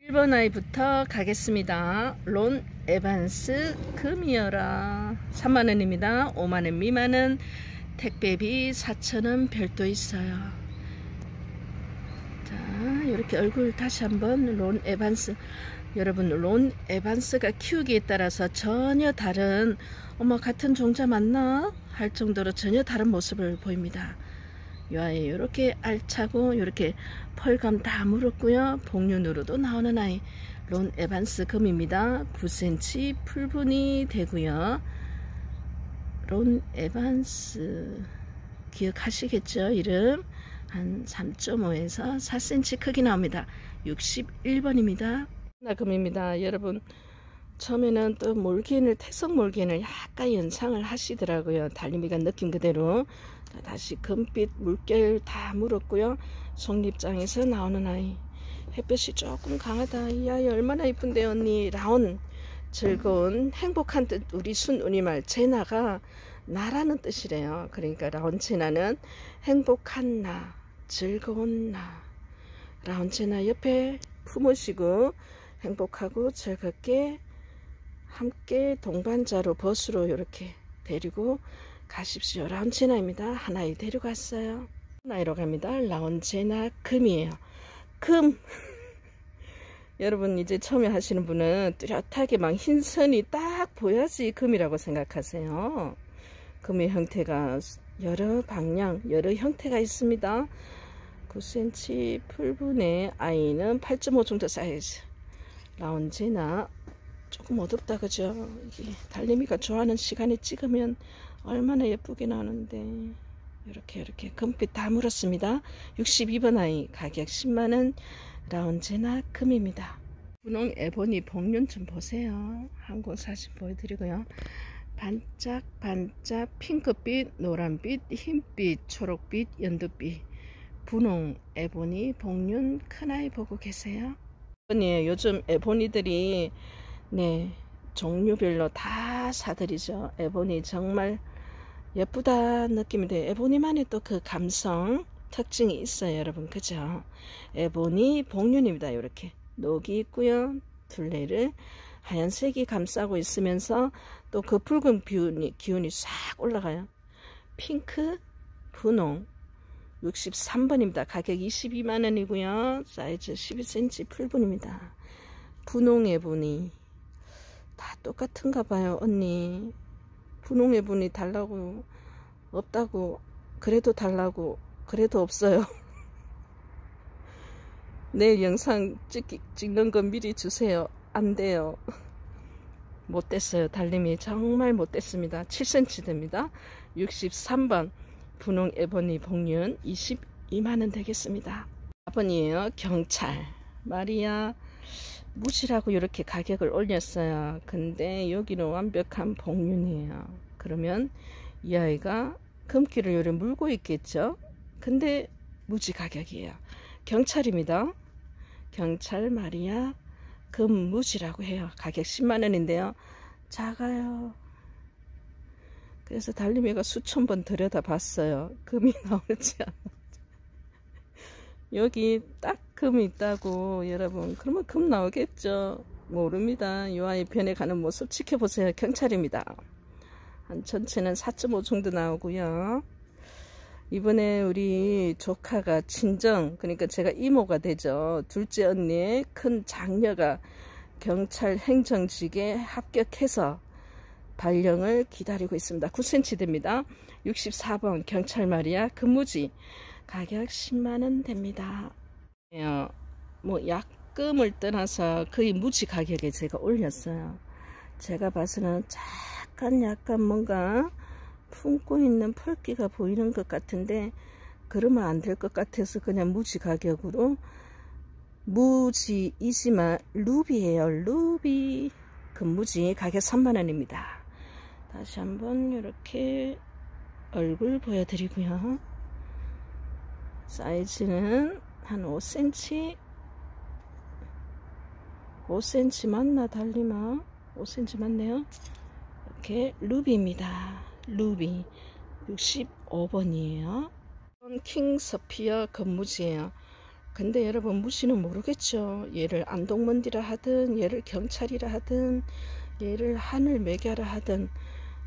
1번 아이부터 가겠습니다. 론 에반스 금이여라 3만원입니다. 5만원 미만은 택배비 4,000원 별도 있어요. 자, 이렇게 얼굴 다시 한번. 론 에반스, 여러분, 론 에반스가 키우기에 따라서 전혀 다른, 같은 종자 맞나 할 정도로 전혀 다른 모습을 보입니다. 이 아이 이렇게 알차고 이렇게 펄감 다 물었고요. 복륜으로도 나오는 아이 론 에반스 금입니다. 9cm 풀분이 되고요. 론 에반스 기억하시겠죠? 이름 한 3.5에서 4cm 크기 나옵니다. 61번입니다. 금입니다. 여러분, 처음에는 또 몰기인을, 태석 몰기인을 약간 연상을 하시더라고요. 달림이가 느낀 그대로. 다시 금빛 물결 다 물었고요. 속립장에서 나오는 아이. 햇볕이 조금 강하다. 이 아이 얼마나 이쁜데 언니. 라온, 즐거운, 행복한 뜻. 우리 순우리말 제나가 나라는 뜻이래요. 그러니까 라온 제나는 행복한 나, 즐거운 나. 라온 제나 옆에 품으시고 행복하고 즐겁게 함께 동반자로 버스로 이렇게 데리고 가십시오. 라온제나입니다. 하나에 데려갔어요. 하나로 갑니다. 라온제나 금이에요. 금. 여러분, 이제 처음에 하시는 분은 뚜렷하게 막 흰선이 딱 보여야지 금이라고 생각하세요. 금의 형태가 여러 방향, 여러 형태가 있습니다. 9cm 풀분의 아이는 8.5 정도 사이즈. 라온제나 조금 어둡다, 그죠? 이게 달림이가 좋아하는 시간에 찍으면 얼마나 예쁘게 나오는데. 이렇게 금빛 다 물었습니다. 62번 아이 가격 10만원 라온제나 금입니다. 분홍 에보니 복륜 좀 보세요. 항공 사진 보여드리고요. 반짝반짝 핑크빛, 노란빛, 흰빛, 초록빛, 연두빛. 분홍 에보니 복륜 큰아이 보고 계세요. 요즘 에보니들이 종류별로 다 사들이죠. 에보니 정말 예쁘다 느낌인데 에보니만의 또 그 감성 특징이 있어요, 여러분. 그죠? 에보니 복륜입니다. 이렇게 녹이 있고요. 둘레를 하얀색이 감싸고 있으면서 또 그 붉은 기운이 싹 올라가요. 핑크, 분홍 63번입니다. 가격 22만원이고요. 사이즈 12cm 풀분입니다. 분홍 에보니 다 똑같은가 봐요. 언니, 분홍 에보니 달라고, 없다고, 그래도 달라고, 그래도 없어요. 내일 영상 찍는 거 미리 주세요. 안 돼요. 못됐어요. 달림이 정말 못됐습니다. 7cm 됩니다. 63번 분홍 에보니 복륜 22만원 되겠습니다. 4번이에요. 경찰 마리아 무지라고 이렇게 가격을 올렸어요. 근데 여기는 완벽한 복륜이에요. 그러면 이 아이가 금기를 요래 물고 있겠죠. 근데 무지 가격이에요. 경찰입니다. 경찰 마리아 금무지라고 해요. 가격 10만원인데요 작아요. 그래서 달림이가 수천 번 들여다 봤어요. 금이 나오지 않아. 여기 딱 금이 있다고. 여러분, 그러면 금 나오겠죠. 모릅니다. 이 아이 변해가는 모습 지켜보세요. 경찰입니다. 한 전체는 4.5 정도 나오고요. 이번에 우리 조카가 친정, 그러니까 제가 이모가 되죠. 둘째 언니의 큰 장녀가 경찰 행정직에 합격해서 발령을 기다리고 있습니다. 9cm 됩니다. 64번 경찰 마리아 금무지 가격 10만원 됩니다. 뭐 약금을 떠나서 거의 무지 가격에 제가 올렸어요. 제가 봐서는 약간 뭔가 품고 있는 펄기가 보이는 것 같은데 그러면 안 될 것 같아서 그냥 무지 가격으로. 무지이지만 루비예요. 루비 금무지 가격 3만원입니다. 다시 한번 이렇게 얼굴 보여드리고요. 사이즈는 한 5cm 5cm 맞나 달리마? 5cm 맞네요. 이렇게 루비입니다. 루비 65번이에요 킹스피어 금무지예요. 근데 여러분 무지는 모르겠죠. 얘를 안동먼디라 하든 얘를 경찰이라 하든 얘를 하늘매개라 하든,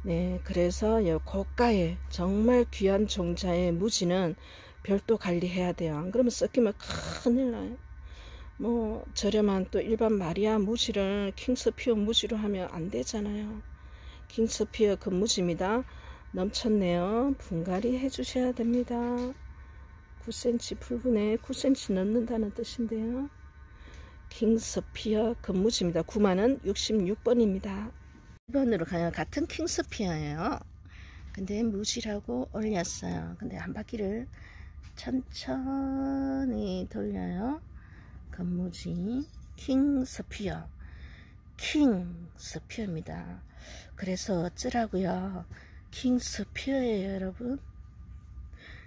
네, 그래서 고가의 정말 귀한 종자의 무지는 별도 관리해야 돼요. 안 그러면 섞이면 큰일 나요. 뭐 저렴한 또 일반 마리아 무지를 킹스피어 무지로 하면 안 되잖아요. 킹스피어 금무지입니다. 넘쳤네요. 분갈이 해주셔야 됩니다. 9cm 풀분에 9cm 넣는다는 뜻인데요. 킹스피어 금무지입니다. 9만원 66번입니다. 1번으로 가요. 같은 킹스피어예요. 근데 무지라고 올렸어요. 근데 한 바퀴를 천천히 돌려요. 금무지 킹스피어, 킹스피어입니다. 그래서 어쩌라고요? 킹스피어예요, 여러분.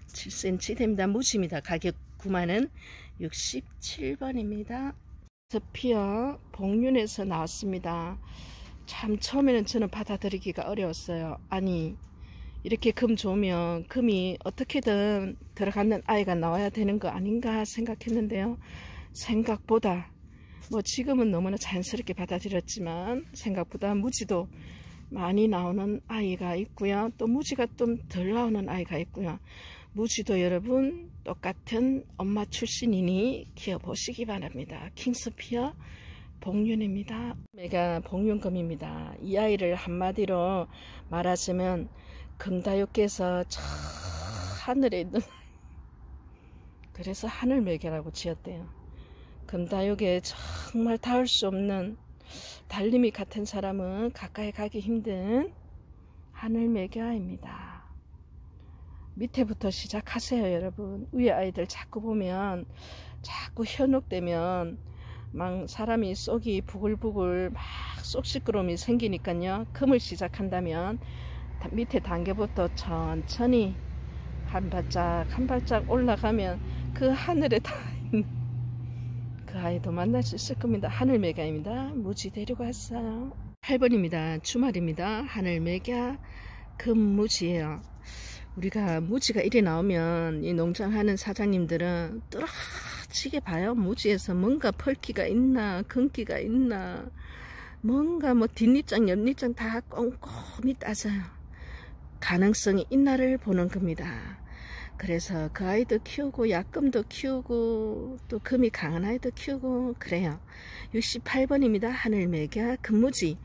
7cm 됩니다. 무지입니다. 가격 9만원 67번입니다. 스피어 복륜에서 나왔습니다. 참 처음에는 저는 받아들이기가 어려웠어요. 아니, 이렇게 금 좋으면 금이 어떻게든 들어가는 아이가 나와야 되는 거 아닌가 생각했는데요. 생각보다 뭐 지금은 너무나 자연스럽게 받아들였지만 생각보다 무지도 많이 나오는 아이가 있고요. 또 무지가 좀 덜 나오는 아이가 있고요. 무지도 여러분 똑같은 엄마 출신이니 키워보시기 바랍니다. 킹스피어 복륜입니다. 메가 복륜금입니다. 이 아이를 한마디로 말하자면 금다육께서 저 하늘에 있는, 그래서 하늘매개라고 지었대요. 금다육에 정말 닿을 수 없는 달림이 같은 사람은 가까이 가기 힘든 하늘매개아입니다. 밑에부터 시작하세요, 여러분. 위에 아이들 자꾸 보면 자꾸 현혹되면 막 사람이 속이 부글부글 막 속 시끄러움이 생기니까요. 금을 시작한다면 밑에 단계부터 천천히 한 발짝 한 발짝 올라가면 그 하늘에 다 있는 그 아이도 만날 수 있을 겁니다. 하늘매개입니다. 무지 데리고 왔어요. 8번입니다. 주말입니다. 하늘매개 금무지예요. 우리가 무지가 이래 나오면 이 농장하는 사장님들은 뚜렷하게 봐요. 무지에서 뭔가 펄기가 있나 근기가 있나 뭔가 뭐 뒷입장 옆입장 다 꼼꼼히 따져요. 가능성이 있나를 보는 겁니다. 그래서 그 아이도 키우고 약금도 키우고 또 금이 강한 아이도 키우고 그래요. 68번입니다. 하늘매개 금무지.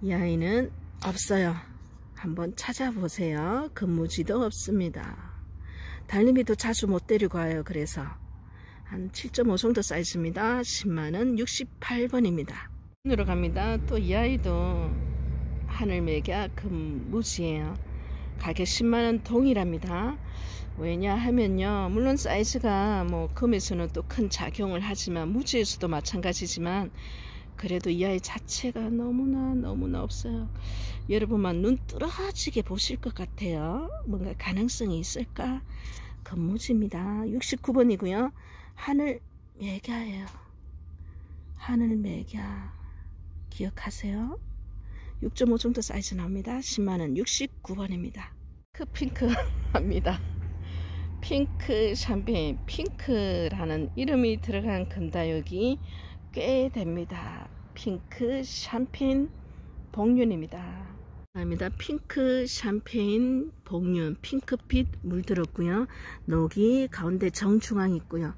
이 아이는 없어요. 한번 찾아보세요. 금무지도 없습니다. 달림이도 자주 못 데리고 와요. 그래서 한 7.5 정도 사이즈입니다. 10만원 68번입니다. 으로 갑니다. 또 이 아이도 하늘매개 금무지예요. 가격 10만원 동일합니다. 왜냐하면요, 물론 사이즈가 뭐 금에서는 또 큰 작용을 하지만 무지에서도 마찬가지지만 그래도 이 아이 자체가 너무나 없어요. 여러분만 눈 뚫어지게 보실 것 같아요. 뭔가 가능성이 있을까? 금무지입니다. 69번이고요. 하늘매개예요. 하늘매개 기억하세요. 6.5 정도 사이즈 나옵니다. 10만원 69번입니다. 핑크 합니다. 핑크 샴페인, 핑크라는 이름이 들어간 금다육이 꽤 됩니다. 핑크 샴페인 복륜입니다. 핑크 샴페인 복륜, 핑크빛 물들었고요. 녹이 가운데 정중앙 있고요.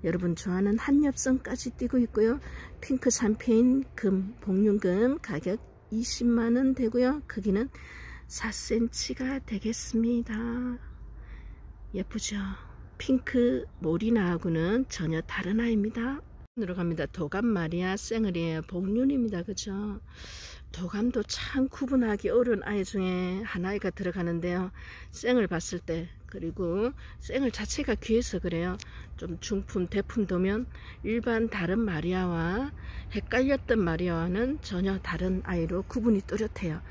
여러분 좋아하는 한엽선까지 띄고 있고요. 핑크 샴페인 금, 복륜금 가격 20만원 되고요. 크기는 4cm가 되겠습니다. 예쁘죠? 핑크 모리나하고는 전혀 다른 아이입니다. 으로 갑니다. 도감 마리아 쌩얼이에요. 복륜입니다. 그죠? 도감도 참 구분하기 어려운 아이 중에 하나가 들어가는데요. 쌩을 봤을 때, 그리고 쌩을 자체가 귀해서 그래요. 좀 중품 대품 도면 일반 다른 마리아와 헷갈렸던 마리아와는 전혀 다른 아이로 구분이 뚜렷해요.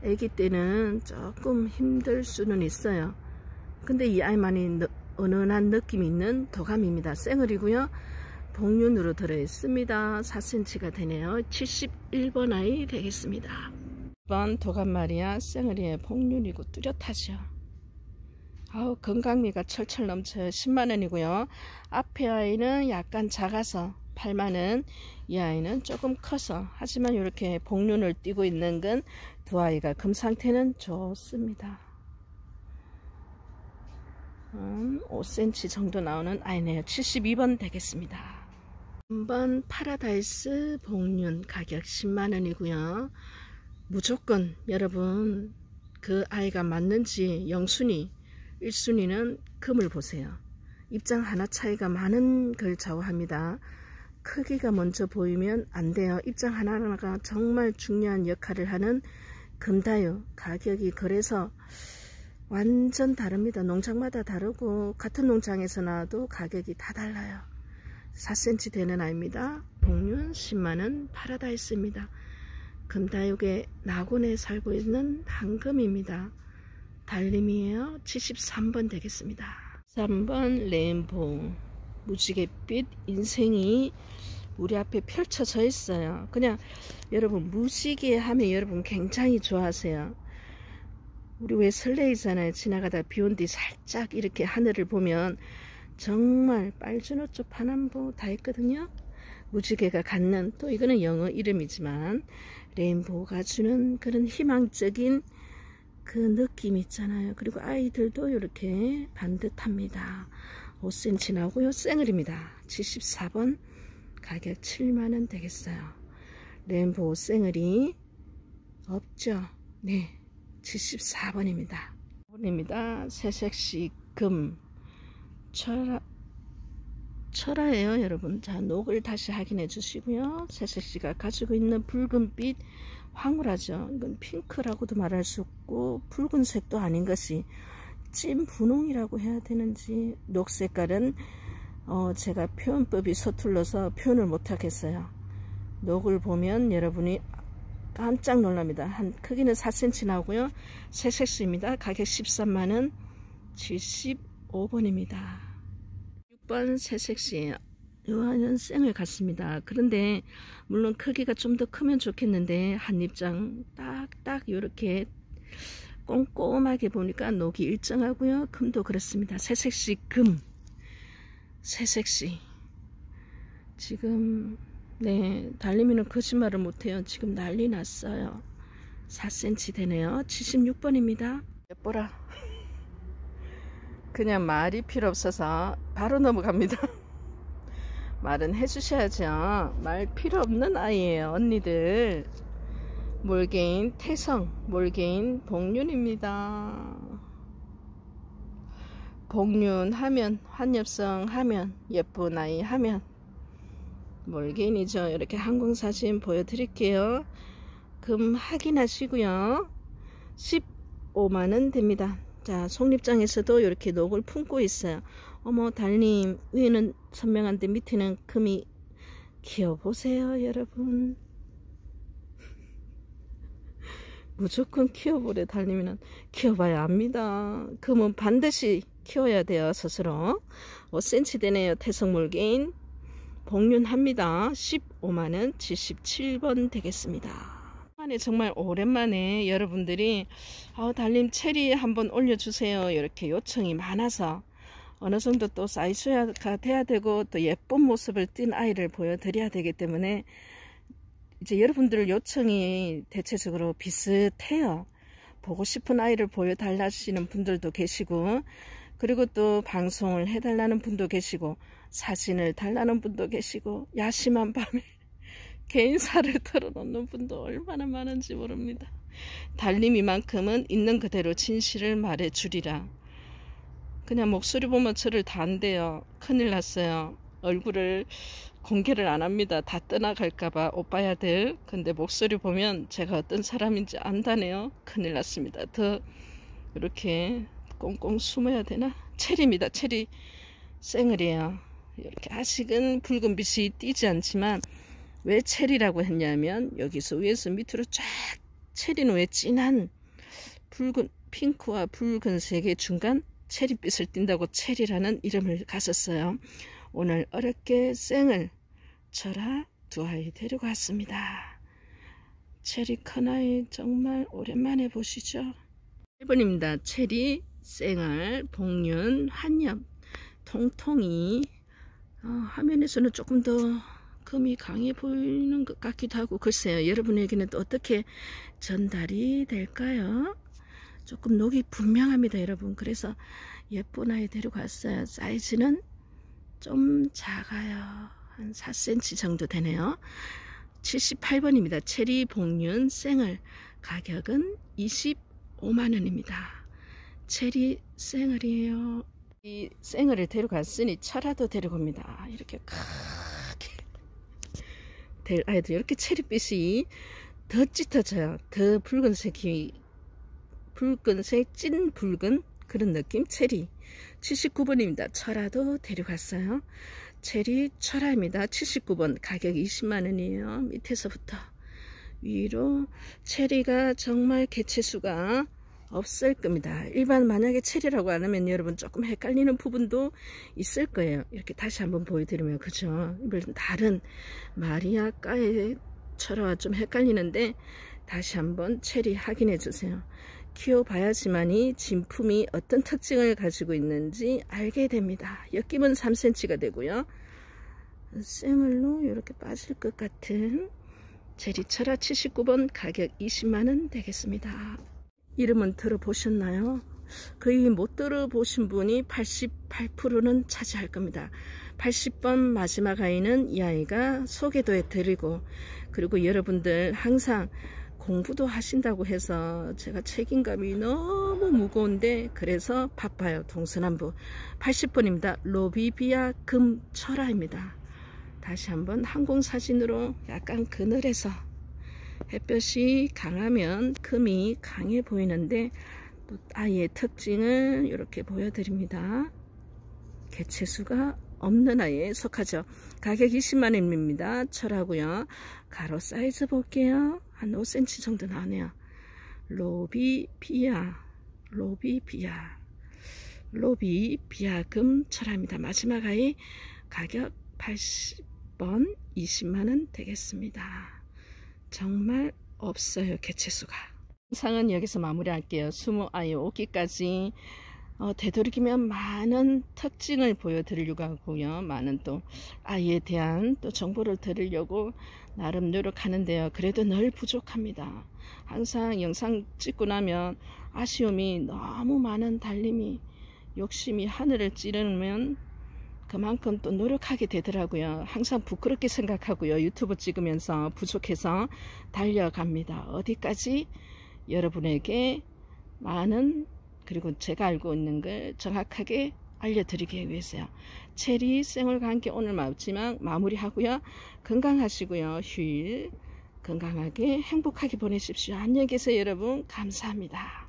아기 때는 조금 힘들 수는 있어요. 근데 이 아이만이 은은한 느낌이 있는 도감입니다. 쌩얼이고요. 복륜으로 들어있습니다. 4cm가 되네요. 71번 아이 되겠습니다. 1번 도감 마리아 쌩얼이의 복륜이고 뚜렷하죠. 아우, 건강미가 철철 넘쳐요. 10만원이고요. 앞에 아이는 약간 작아서 8만원, 이 아이는 조금 커서, 하지만 이렇게 복륜을 띄고 있는 건 두 아이가 금 상태는 좋습니다. 5cm 정도 나오는 아이네요. 72번 되겠습니다. 3번 파라다이스 복륜 가격 10만원이고요. 무조건 여러분 그 아이가 맞는지 0순위 1순위는 금을 보세요. 입장 하나 차이가 많은 걸 좌우합니다. 크기가 먼저 보이면 안 돼요. 입장 하나하나가 정말 중요한 역할을 하는 금다유 가격이 그래서 완전 다릅니다. 농장마다 다르고 같은 농장에서 나와도 가격이 다 달라요. 4cm 되는 아이입니다. 복륜 10만원 파라다이스입니다. 금다육의 낙원에 살고 있는 황금입니다. 달림이에요. 73번 되겠습니다. 3번 레인보우 무지갯빛 인생이 우리 앞에 펼쳐져 있어요. 그냥 여러분 무지개 하면 여러분 굉장히 좋아하세요. 우리 왜 설레이잖아요. 지나가다 비온 뒤 살짝 이렇게 하늘을 보면 정말 빨주노초 파남보 다 있거든요. 무지개가 갖는, 또 이거는 영어 이름이지만 레인보우가 주는 그런 희망적인 그 느낌 있잖아요. 그리고 아이들도 이렇게 반듯합니다. 5cm 나오고요. 쌩얼입니다. 74번 가격 7만원 되겠어요. 레인보우 쌩얼이 없죠. 네, 74번입니다. 4번입니다. 새색시 금 철화예요 여러분. 자, 녹을 다시 확인해 주시고요. 새색시가 가지고 있는 붉은빛 황홀하죠. 이건 핑크라고도 말할 수 없고 붉은색도 아닌 것이 찐 분홍이라고 해야 되는지, 녹색깔은 제가 표현법이 서툴러서 표현을 못하겠어요. 녹을 보면 여러분이 깜짝 놀랍니다. 한 크기는 4cm 나오고요. 새색시입니다. 가격 13만원 75번입니다. 6번 새색시예요. 요한은 쌩을 같습니다. 그런데 물론 크기가 좀 더 크면 좋겠는데 한 입장 딱딱 이렇게 꼼꼼하게 보니까 녹이 일정하고요. 금도 그렇습니다. 새색시 금, 새색시 지금 네, 달림이는 거짓말을 못해요. 지금 난리 났어요. 4cm 되네요. 76번입니다. 예뻐라. 그냥 말이 필요 없어서 바로 넘어갑니다. 말은 해주셔야죠. 말 필요 없는 아이예요. 언니들. 몰개인 태성, 몰개인 복륜입니다. 복륜 하면, 환엽성 하면, 예쁜 아이 하면 몰개인이죠. 이렇게 항공사진 보여드릴게요. 금 확인하시고요. 15만원 됩니다. 자, 속립장에서도 이렇게 녹을 품고 있어요. 어머, 달님, 위에는 선명한데 밑에는 금이, 키워보세요 여러분. 무조건 키워보래. 달님이는 키워봐야 합니다. 금은 반드시 키워야 돼요. 스스로. 5cm 되네요. 태성몰개인 복륜합니다. 15만원 77번 되겠습니다. 정말 오랜만에 여러분들이 달님 체리 한번 올려주세요 이렇게 요청이 많아서 어느 정도 또 사이즈가 돼야 되고 또 예쁜 모습을 띈 아이를 보여드려야 되기 때문에 이제 여러분들 요청이 대체적으로 비슷해요. 보고 싶은 아이를 보여달라시는 분들도 계시고, 그리고 또 방송을 해달라는 분도 계시고, 사진을 달라는 분도 계시고, 야심한 밤에 개인사를 털어놓는 분도 얼마나 많은지 모릅니다. 달님이만큼은 있는 그대로 진실을 말해주리라. 그냥 목소리 보면 저를 다 안돼요. 큰일 났어요. 얼굴을 공개를 안 합니다. 다 떠나갈까봐 오빠야들. 근데 목소리 보면 제가 어떤 사람인지 안다네요. 큰일 났습니다. 더 이렇게 꽁꽁 숨어야 되나? 체리입니다. 체리 쌩얼이에요. 이렇게 아직은 붉은빛이 띄지 않지만 왜 체리라고 했냐면 여기서 위에서 밑으로 쫙 체리는 왜 진한 붉은 핑크와 붉은색의 중간 체리빛을 띈다고 체리라는 이름을 가졌어요. 오늘 어렵게 쌩을 철아 두 아이 데리고 왔습니다. 체리 큰 아이 정말 오랜만에 보시죠. 1번입니다. 체리 쌩얼, 복륜, 한엽, 통통이. 화면에서는 조금 더 금이 강해 보이는 것 같기도 하고, 글쎄요, 여러분에게는 또 어떻게 전달이 될까요? 조금 녹이 분명합니다, 여러분. 그래서 예쁜 아이 데리고 왔어요. 사이즈는 좀 작아요. 한 4cm 정도 되네요. 78번입니다. 체리 복륜 쌩얼. 가격은 25만원입니다. 체리 쌩얼이에요. 이 쌩얼을 데려갔으니 철화도 데려갑니다. 이렇게 크게 될 아이들, 이렇게 체리빛이 더 짙어져요. 더 붉은색이, 붉은색, 찐 붉은 그런 느낌. 체리 79번입니다. 철화도 데려갔어요. 체리 철화입니다. 79번. 가격 20만원이에요. 밑에서부터 위로. 체리가 정말 개체수가 없을 겁니다. 일반 만약에 체리라고 안 하면 여러분 조금 헷갈리는 부분도 있을 거예요. 이렇게 다시 한번 보여드리면, 그죠? 이번 다른 마리아가의 철화와 좀 헷갈리는데 다시 한번 체리 확인해 주세요. 키워봐야지만이 진품이 어떤 특징을 가지고 있는지 알게 됩니다. 엮임은 3cm가 되고요. 쌩얼로 이렇게 빠질 것 같은 체리 철화 79번. 가격 20만원 되겠습니다. 이름은 들어보셨나요? 거의 못 들어보신 분이 88%는 차지할 겁니다. 80번 마지막 아이는 이 아이가 소개도 해드리고, 그리고 여러분들 항상 공부도 하신다고 해서 제가 책임감이 너무 무거운데 그래서 바빠요. 동서남북. 80번입니다. 로비비아 금철화입니다. 다시 한번 항공사진으로 약간 그늘에서 햇볕이 강하면 금이 강해 보이는데 또 아이의 특징을 이렇게 보여드립니다. 개체수가 없는 아이에 속하죠. 가격 20만원입니다. 철하고요. 가로 사이즈 볼게요. 한 5cm 정도 나오네요. 로비비아 금 철화입니다. 마지막 아이 가격 80번 20만원 되겠습니다. 정말 없어요, 개체수가. 영상은 여기서 마무리할게요. 20아이 오기까지 되도록이면 많은 특징을 보여드리려고 하고요. 많은 또 아이에 대한 또 정보를 드리려고 나름 노력하는데요. 그래도 늘 부족합니다. 항상 영상 찍고 나면 아쉬움이 너무 많은 달림이, 욕심이 하늘을 찌르면 그만큼 또 노력하게 되더라고요. 항상 부끄럽게 생각하고요. 유튜브 찍으면서 부족해서 달려갑니다. 어디까지? 여러분에게 많은, 그리고 제가 알고 있는 걸 정확하게 알려드리기 위해서요. 체리 쌩얼과 함께 오늘 마무리하고요. 건강하시고요. 휴일 건강하게 행복하게 보내십시오. 안녕히 계세요, 여러분. 감사합니다.